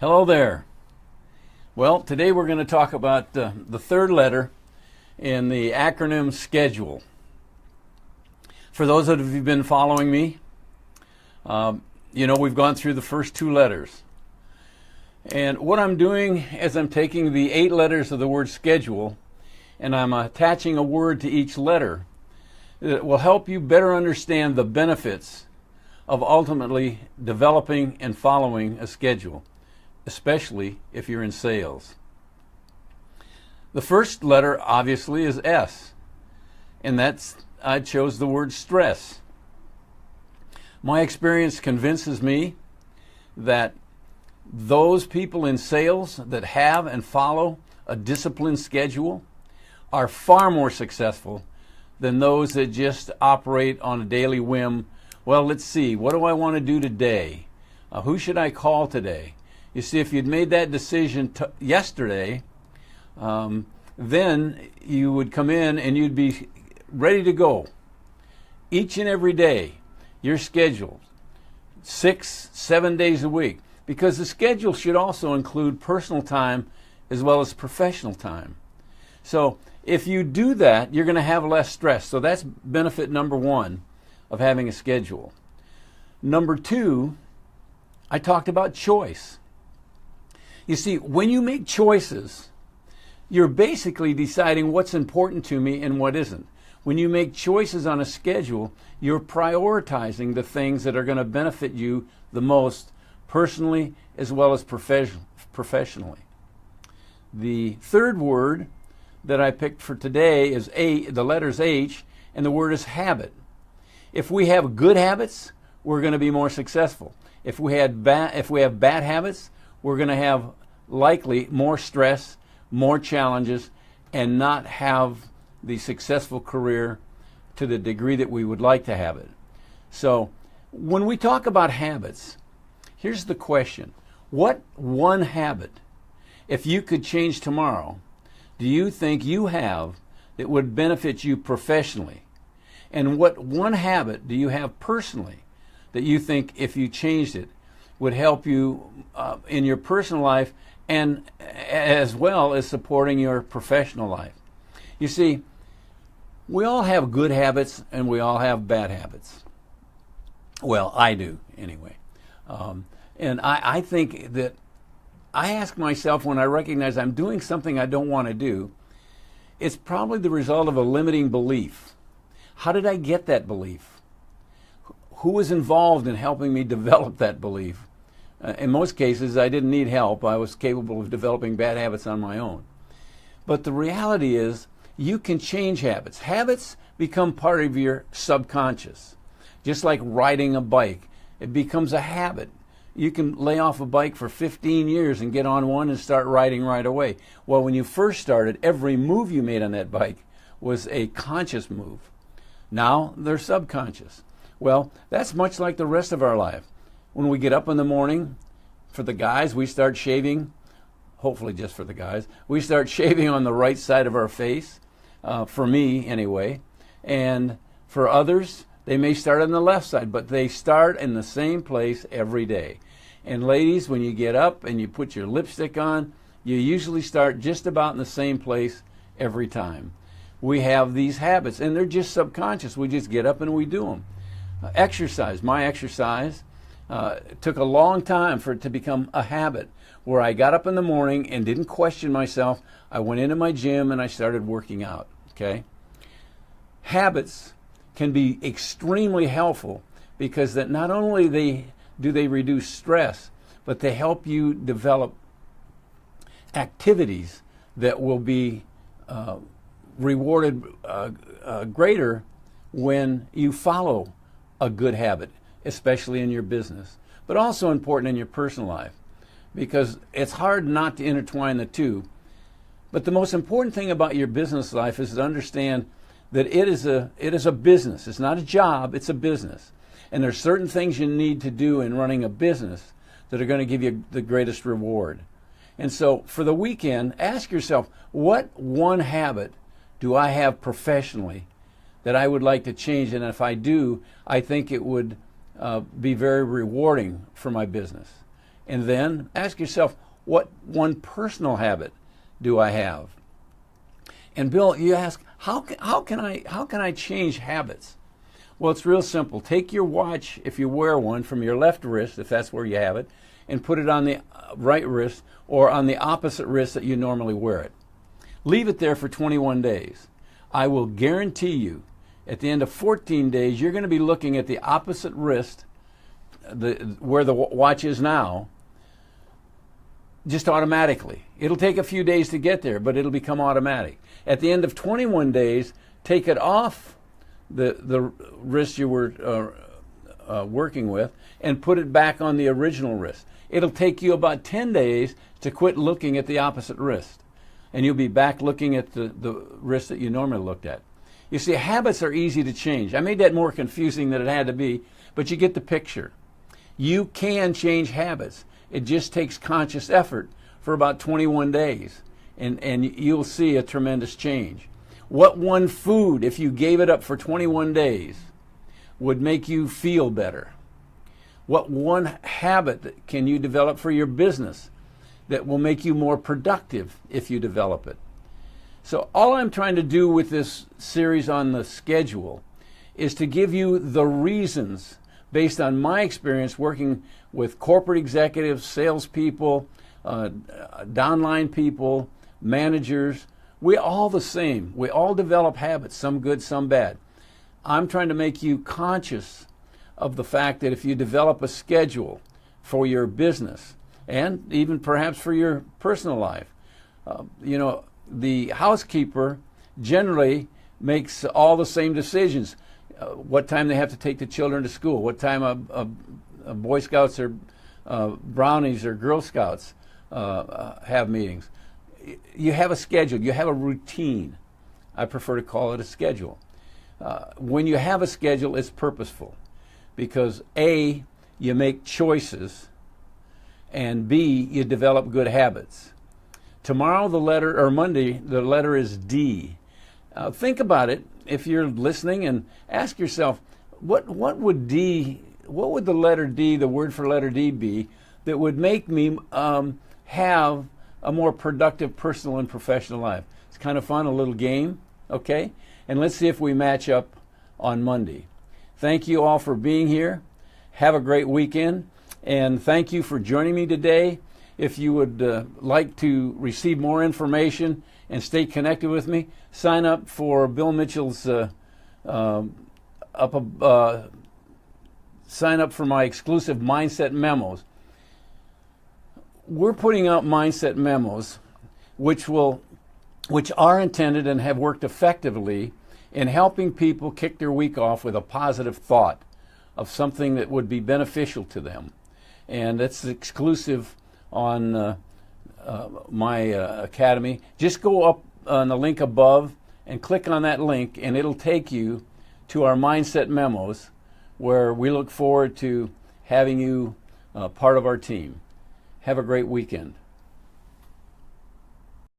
Hello there. Well, today we're going to talk about the third letter in the acronym SCHEDULE. For those of you who've been following me, we've gone through the first two letters. And what I'm doing is I'm taking the 8 letters of the word schedule and I'm attaching a word to each letter that will help you better understand the benefits of ultimately developing and following a schedule, especially if you're in sales. The first letter obviously is S, and I chose the word stress. My experience convinces me that those people in sales that have and follow a disciplined schedule are far more successful than those that just operate on a daily whim. Well, let's see, what do I want to do today? Who should I call today? You see, if you'd made that decision yesterday, then you would come in and you'd be ready to go. Each and every day, you're scheduled 6-7 days a week, because the schedule should also include personal time as well as professional time. So if you do that, you're going to have less stress. So that's benefit number 1 of having a schedule. Number 2, I talked about choice. You see, when you make choices, you're basically deciding what's important to me and what isn't. When you make choices on a schedule, you're prioritizing the things that are going to benefit you the most, personally as well as professionally. The third word that I picked for today is the letters H, and the word is habit. If we have good habits, we're going to be more successful. If we have bad habits, we're going to have likely more stress, more challenges, and not have the successful career to the degree that we would like to have it. So when we talk about habits, here's the question. What one habit, if you could change tomorrow, do you think you have that would benefit you professionally? And what one habit do you have personally that you think if you changed it would help you in your personal life and as well as supporting your professional life? You see, we all have good habits and we all have bad habits. Well, I do anyway. And I think that I ask myself when I recognize I'm doing something I don't want to do, it's probably the result of a limiting belief. How did I get that belief? Who was involved in helping me develop that belief? In most cases, I didn't need help. I was capable of developing bad habits on my own. But the reality is, you can change habits. Habits become part of your subconscious. Just like riding a bike, it becomes a habit. You can lay off a bike for 15 years and get on one and start riding right away. Well, when you first started, every move you made on that bike was a conscious move. Now they're subconscious. Well, that's much like the rest of our life. When we get up in the morning, for the guys, we start shaving, hopefully just for the guys, we start shaving on the right side of our face, for me anyway, and for others, they may start on the left side, but they start in the same place every day. And ladies, when you get up and you put your lipstick on, you usually start just about in the same place every time. We have these habits, and they're just subconscious. We just get up and we do them. Exercise. My exercise took a long time for it to become a habit, where I got up in the morning and didn't question myself. I went into my gym and I started working out. Okay? Habits can be extremely helpful because that not only do they reduce stress, but they help you develop activities that will be rewarded greater when you follow a good habit, especially in your business, but also important in your personal life, because it's hard not to intertwine the two. But the most important thing about your business life is to understand that it is a business. It's not a job, it's a business. And there's certain things you need to do in running a business that are going to give you the greatest reward. And so for the weekend, ask yourself, what one habit do I have professionally that I would like to change? And if I do, I think it would be very rewarding for my business. And then ask yourself, what one personal habit do I have? And Bill, you ask, how can I change habits? Well, it's real simple. Take your watch, if you wear one, from your left wrist, if that's where you have it, and put it on the right wrist or on the opposite wrist that you normally wear it. Leave it there for 21 days. I will guarantee you, at the end of 14 days, you're going to be looking at the opposite wrist, where the watch is now, just automatically. It'll take a few days to get there, but it'll become automatic. At the end of 21 days, take it off the wrist you were working with and put it back on the original wrist. It'll take you about 10 days to quit looking at the opposite wrist, and you'll be back looking at the wrist that you normally looked at. You see, habits are easy to change. I made that more confusing than it had to be, but you get the picture. You can change habits. It just takes conscious effort for about 21 days, and you'll see a tremendous change. What one food, if you gave it up for 21 days, would make you feel better? What one habit can you develop for your business that will make you more productive if you develop it? So all I'm trying to do with this series on the schedule is to give you the reasons based on my experience working with corporate executives, salespeople, downline people, managers. We're all the same. We all develop habits, some good, some bad. I'm trying to make you conscious of the fact that if you develop a schedule for your business and even perhaps for your personal life, the housekeeper generally makes all the same decisions. What time they have to take the children to school, what time a Boy Scouts or Brownies or Girl Scouts have meetings. You have a schedule. You have a routine. I prefer to call it a schedule. When you have a schedule, it's purposeful because A, you make choices, and B, you develop good habits. Tomorrow, Monday, the letter is D. Think about it if you're listening and ask yourself, what would the letter D, the word for letter D, be that would make me have a more productive personal and professional life? It's kind of fun, a little game, okay? And let's see if we match up on Monday. Thank you all for being here. Have a great weekend, and thank you for joining me today. If you would like to receive more information and stay connected with me, sign up for Bill Mitchell's sign up for my exclusive Mindset Memos. We're putting out Mindset Memos which are intended and have worked effectively in helping people kick their week off with a positive thought of something that would be beneficial to them. And that's exclusive on my academy. Just go up on the link above and click on that link, and it'll take you to our Mindset Memos, where we look forward to having you part of our team. Have a great weekend.